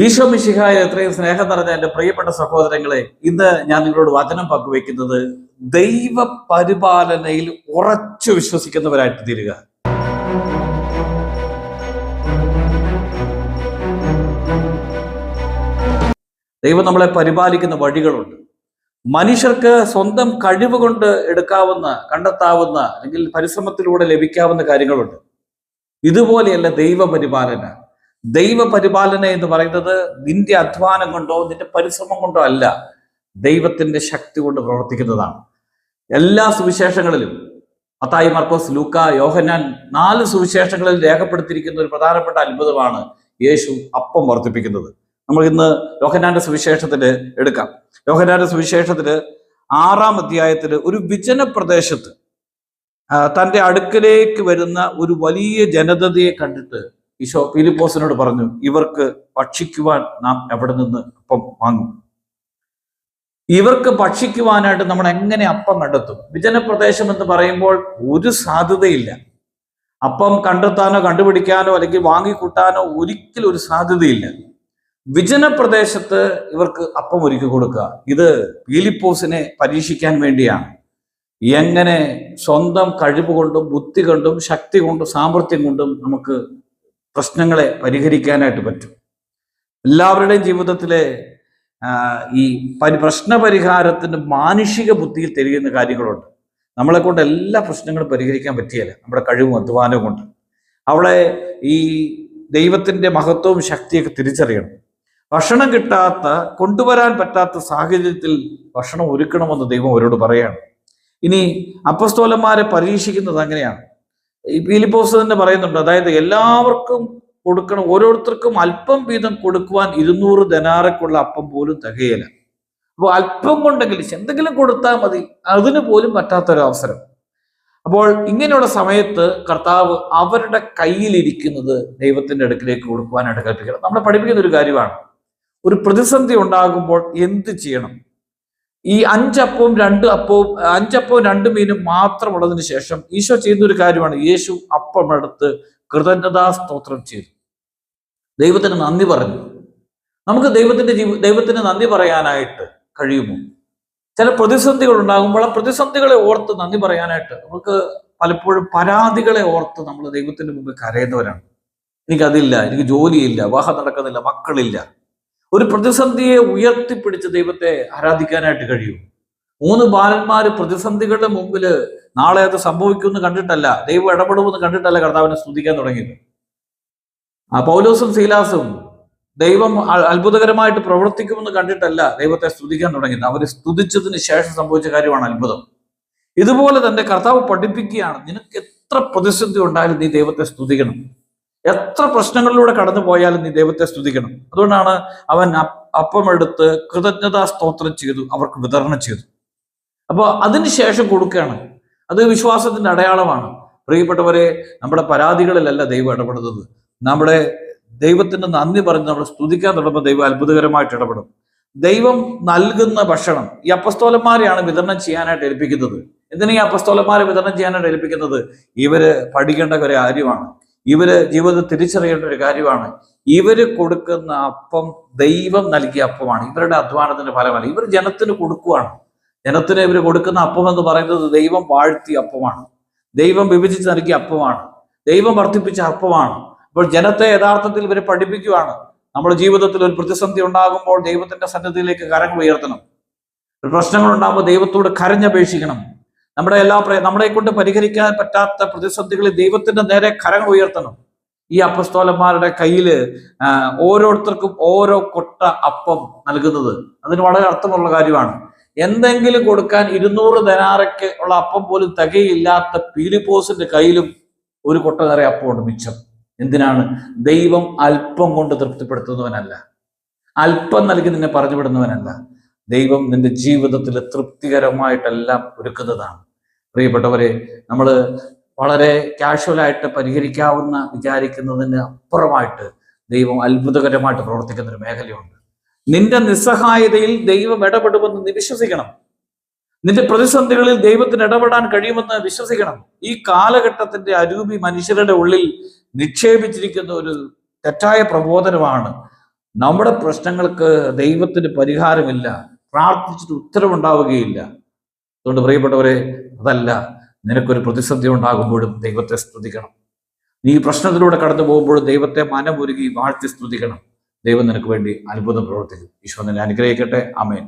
ഈശോ മിശിഹായിൽ എത്രയും സ്നേഹം നിറഞ്ഞ എൻ്റെ പ്രിയപ്പെട്ട സഹോദരങ്ങളെ, ഇന്ന് ഞാൻ നിങ്ങളോട് വചനം പങ്കുവെക്കുന്നത് ദൈവ പരിപാലനയിൽ ഉറച്ചു വിശ്വസിക്കുന്നവരായിട്ട് തീരുക. ദൈവം നമ്മളെ പരിപാലിക്കുന്ന വഴികളുണ്ട്. മനുഷ്യർക്ക് സ്വന്തം കഴിവ് കൊണ്ട് കണ്ടെത്താവുന്ന അല്ലെങ്കിൽ പരിശ്രമത്തിലൂടെ ലഭിക്കാവുന്ന കാര്യങ്ങളുണ്ട്. ഇതുപോലെയല്ല ദൈവപരിപാലന എന്ന് പറയുന്നത് നിന്റെ അധ്വാനം കൊണ്ടോ നിന്റെ പരിശ്രമം കൊണ്ടോ അല്ല, ദൈവത്തിന്റെ ശക്തി കൊണ്ട് പ്രവർത്തിക്കുന്നതാണ്. എല്ലാ സുവിശേഷങ്ങളിലും മത്തായി, മർക്കോസ്, ലൂക്ക, യോഹന്നാൻ 4 സുവിശേഷങ്ങളിൽ രേഖപ്പെടുത്തിയിരിക്കുന്ന ഒരു പ്രധാനപ്പെട്ട അത്ഭുതമാണ് യേശു അപ്പം വർദ്ധിപ്പിക്കുന്നത്. നമ്മൾ ഇന്ന് യോഹന്നാന്റെ സുവിശേഷത്തിൽ എടുക്കാം. യോഹന്നാന്റെ സുവിശേഷത്തിൽ 6-ാം അധ്യായത്തിൽ ഒരു വിജന പ്രദേശത്ത് തൻ്റെ അടുക്കലേക്ക് വരുന്ന ഒരു വലിയ ജനതയെ കണ്ടിട്ട് ഈശോ ഫിലിപ്പോസിനോട് പറഞ്ഞു, ഇവർക്ക് ഭക്ഷിക്കുവാൻ നാം എവിടെ നിന്ന് അപ്പം വാങ്ങും? ഇവർക്ക് ഭക്ഷിക്കുവാനായിട്ട് നമ്മൾ എങ്ങനെ അപ്പം കണ്ടെത്തും? വിജനപ്രദേശം എന്ന് പറയുമ്പോൾ ഒരു സാധ്യതയില്ല. അപ്പം കണ്ടെത്താനോ കണ്ടുപിടിക്കാനോ അല്ലെങ്കിൽ വാങ്ങിക്കൂട്ടാനോ ഒരിക്കലും ഒരു സാധ്യതയില്ല. വിജനപ്രദേശത്ത് ഇവർക്ക് അപ്പം ഒരുക്കി കൊടുക്കുക, ഇത് ഫിലിപ്പോസിനെ പരീക്ഷിക്കാൻ വേണ്ടിയാണ്. എങ്ങനെ സ്വന്തം കഴിവ് കൊണ്ടും ബുദ്ധി കൊണ്ടും ശക്തി കൊണ്ടും സാമർഥ്യം കൊണ്ടും നമുക്ക് പ്രശ്നങ്ങളെ പരിഹരിക്കാനായിട്ട് പറ്റും. എല്ലാവരുടെയും ജീവിതത്തിലെ ഈ പ്രശ്നപരിഹാരത്തിന് മാനുഷിക ബുദ്ധിയിൽ തെളിയുന്ന കാര്യങ്ങളുണ്ട്. നമ്മളെ കൊണ്ട് എല്ലാ പ്രശ്നങ്ങളും പരിഹരിക്കാൻ പറ്റിയല്ല, നമ്മുടെ കഴിവും അധ്വാനവും കൊണ്ട്. അവളെ ഈ ദൈവത്തിന്റെ മഹത്വവും ശക്തിയൊക്കെ തിരിച്ചറിയണം. ഭക്ഷണം കൊണ്ടുവരാൻ പറ്റാത്ത സാഹചര്യത്തിൽ ഭക്ഷണം ഒരുക്കണമെന്ന് ദൈവം അവരോട് പറയാണ്. ഇനി അപ്പസ്തോലന്മാരെ പരീക്ഷിക്കുന്നത് അങ്ങനെയാണ്. ഈ ഫിലിപ്പോസ് തന്നെ പറയുന്നുണ്ട്, അതായത് എല്ലാവർക്കും കൊടുക്കണം, ഓരോരുത്തർക്കും അല്പം വീതം കൊടുക്കുവാൻ 200 ദനാറയ്ക്കുള്ള അപ്പം പോലും തികയില്ല. അപ്പോൾ അല്പം കൊണ്ടെങ്കിലും എന്തെങ്കിലും കൊടുത്താൽ മതി, അതിന് പോലും പറ്റാത്തൊരവസരം. അപ്പോൾ ഇങ്ങനെയുള്ള സമയത്ത് കർത്താവ് അവരുടെ കയ്യിലിരിക്കുന്നത് ദൈവത്തിന്റെ അടുക്കിലേക്ക് കൊടുക്കുവാനായിട്ട് കൽപ്പിക്കണം. നമ്മളെ പഠിപ്പിക്കുന്ന ഒരു കാര്യമാണ്. ഒരു പ്രതിസന്ധി ഉണ്ടാകുമ്പോൾ എന്ത് ചെയ്യണം? ഈ 5 അപ്പവും 2 മീനും മാത്രമുള്ളതിന് ശേഷം ഈശോ ചെയ്യുന്ന ഒരു കാര്യമാണ്. യേശു അപ്പം എടുത്ത് കൃതജ്ഞതാ സ്തോത്രം ചെയ്തു, ദൈവത്തിന് നന്ദി പറഞ്ഞു. നമുക്ക് ദൈവത്തിന് നന്ദി പറയാനായിട്ട് കഴിയുമോ? ചില പ്രതിസന്ധികൾ ഉണ്ടാകുമ്പോൾ ആ പ്രതിസന്ധികളെ ഓർത്ത് നന്ദി പറയാനായിട്ട് നമുക്ക് പലപ്പോഴും പരാതികളെ ഓർത്ത് നമ്മൾ ദൈവത്തിന് മുമ്പ് കരയുന്നവരാണ്. എനിക്കതില്ല, എനിക്ക് ജോലിയില്ല, വിവാഹം നടക്കുന്നില്ല, മക്കളില്ല. ഒരു പ്രതിസന്ധിയെ ഉയർത്തിപ്പിടിച്ച് ദൈവത്തെ ആരാധിക്കാനായിട്ട് കഴിയും. 3 ബാലന്മാര് പ്രതിസന്ധികളുടെ മുമ്പിൽ നാളെ അത് സംഭവിക്കുമെന്ന് കണ്ടിട്ടല്ല, ദൈവം ഇടപെടുമെന്ന് കണ്ടിട്ടല്ല കർത്താവിനെ സ്തുതിക്കാൻ തുടങ്ങിയത്. പൗലോസും സീലാസും ദൈവം അത്ഭുതകരമായിട്ട് പ്രവർത്തിക്കുമെന്ന് കണ്ടിട്ടല്ല ദൈവത്തെ സ്തുതിക്കാൻ തുടങ്ങിയത്. അവര് സ്തുതിച്ചതിന് ശേഷം സംഭവിച്ച കാര്യമാണ് അത്ഭുതം. ഇതുപോലെ തന്നെ കർത്താവ് പഠിപ്പിക്കുകയാണ്, നിനക്ക് എത്ര പ്രതിസന്ധി ഉണ്ടായാലും നീ ദൈവത്തെ സ്തുതിക്കണം. എത്ര പ്രശ്നങ്ങളിലൂടെ കടന്നു പോയാലും നീ ദൈവത്തെ സ്തുതിക്കണം. അതുകൊണ്ടാണ് അവൻ അപ്പമെടുത്ത് കൃതജ്ഞതാ സ്തോത്രം ചെയ്തു, അവർക്ക് വിതരണം ചെയ്തു. അപ്പോൾ അതിനുശേഷം കൊടുക്കുകയാണ്. അത് വിശ്വാസത്തിന്റെ അടയാളമാണ്. പ്രിയപ്പെട്ടവരെ, നമ്മുടെ പരാതികളിലല്ല ദൈവം ഇടപെടുന്നത്. നമ്മുടെ ദൈവത്തിന് നന്ദി പറഞ്ഞ് നമ്മൾ സ്തുതിക്കാൻ തുടങ്ങുമ്പോൾ ദൈവം അത്ഭുതകരമായിട്ട് ഇടപെടും. ദൈവം നൽകുന്ന ഭക്ഷണം ഈ അപ്പസ്തോലന്മാരെയാണ് വിതരണം ചെയ്യാനായിട്ട് ഏൽപ്പിക്കുന്നത്. എന്തിനാ ഈ അപ്പസ്തോലന്മാരെ വിതരണം ചെയ്യാനായിട്ട് ഏൽപ്പിക്കുന്നത്? ഇവര് പഠിക്കേണ്ട ഒരു കാര്യമാണ്. ഇവര് ജീവിതത്തിൽ തിരിച്ചറിയേണ്ട ഒരു കാര്യമാണ്. ഇവര് കൊടുക്കുന്ന അപ്പം ദൈവം നൽകിയ അപ്പമാണ്, ഇവരുടെ അധ്വാനത്തിന്റെ ഫലമല്ല. ഇവർ ജനത്തിന് കൊടുക്കുവാണ്. ജനത്തിന് ഇവർ കൊടുക്കുന്ന അപ്പം എന്ന് പറയുന്നത് ദൈവം വാഴ്ത്തിയ അപ്പമാണ്, ദൈവം വിഭജിച്ച് നൽകിയ അപ്പമാണ്, ദൈവം വർദ്ധിപ്പിച്ച അപ്പമാണ്. അപ്പോൾ ജനത്തെ യഥാർത്ഥത്തിൽ ഇവരെ പഠിപ്പിക്കുകയാണ്. നമ്മുടെ ജീവിതത്തിൽ ഒരു പ്രതിസന്ധി ഉണ്ടാകുമ്പോൾ ദൈവത്തിന്റെ സന്നിധിയിലേക്ക് കരങ്ങൾ ഉയർത്തണം. ഒരു പ്രശ്നങ്ങൾ ഉണ്ടാകുമ്പോൾ ദൈവത്തോട് കരഞ്ഞപേക്ഷിക്കണം. നമ്മളെ കൊണ്ട് പരിഹരിക്കാൻ പറ്റാത്ത പ്രതിസന്ധികളിൽ ദൈവത്തിന്റെ നേരെ കരങ്ങൾ ഉയർത്തണം. ഈ അപ്പസ്തോലന്മാരുടെ കയ്യിൽ ഓരോരുത്തർക്കും ഓരോ കൊട്ട അപ്പം നൽകുന്നത് അതിന് വളരെ അർത്ഥമുള്ള കാര്യമാണ്. എന്തെങ്കിലും കൊടുക്കാൻ 200 ദനാറയ്ക്ക് ഉള്ള അപ്പം പോലും തികയില്ലാത്ത ഫിലിപ്പോസിന്റെ കയ്യിലും ഒരു കൊട്ട നിറയെ അപ്പമുണ്ട് മിച്ചം. എന്തിനാണ്? ദൈവം അല്പം കൊണ്ട് തൃപ്തിപ്പെടുത്തുന്നവനല്ല, അല്പം നൽകി നിന്നെ പറഞ്ഞു വിടുന്നവനല്ല. ദൈവം നിന്റെ ജീവിതത്തിൽ തൃപ്തികരമായിട്ടെല്ലാം ഒരുക്കുന്നതാണ്. പ്രിയപ്പെട്ടവരെ, നമ്മൾ വളരെ കാഷ്വലായിട്ട് പരിഹരിക്കാവുന്ന വിചാരിക്കുന്നതിന് അപ്പുറമായിട്ട് ദൈവം അത്ഭുതകരമായിട്ട് പ്രവർത്തിക്കുന്ന ഒരു മേഖലയുണ്ട്. നിന്റെ നിസ്സഹായതയിൽ ദൈവം ഇടപെടുമെന്ന് നീ വിശ്വസിക്കണം. നിന്റെ പ്രതിസന്ധികളിൽ ദൈവത്തിന് ഇടപെടാൻ കഴിയുമെന്ന് വിശ്വസിക്കണം. ഈ കാലഘട്ടത്തിന്റെ അരൂപി മനുഷ്യരുടെ ഉള്ളിൽ നിക്ഷേപിച്ചിരിക്കുന്ന ഒരു തെറ്റായ പ്രബോധനമാണ്. നമ്മുടെ പ്രശ്നങ്ങൾക്ക് ദൈവത്തിന് പരിഹാരമില്ല, പ്രാർത്ഥിച്ചിട്ട് ഉത്തരവുണ്ടാവുകയില്ല. അതുകൊണ്ട് പ്രിയപ്പെട്ടവരെ, അതല്ല, നിനക്കൊരു പ്രതിസന്ധി ഉണ്ടാകുമ്പോഴും ദൈവത്തെ സ്തുതിക്കണം. നീ ഈ പ്രശ്നത്തിലൂടെ കടന്നു പോകുമ്പോഴും ദൈവത്തെ മനമുരുകി വാഴ്ത്തി സ്തുതിക്കണം. ദൈവം നിനക്ക് വേണ്ടി അത്ഭുതം പ്രവർത്തിക്കും. ഈശോ നിന്നെ അനുഗ്രഹിക്കട്ടെ. ആമേൻ.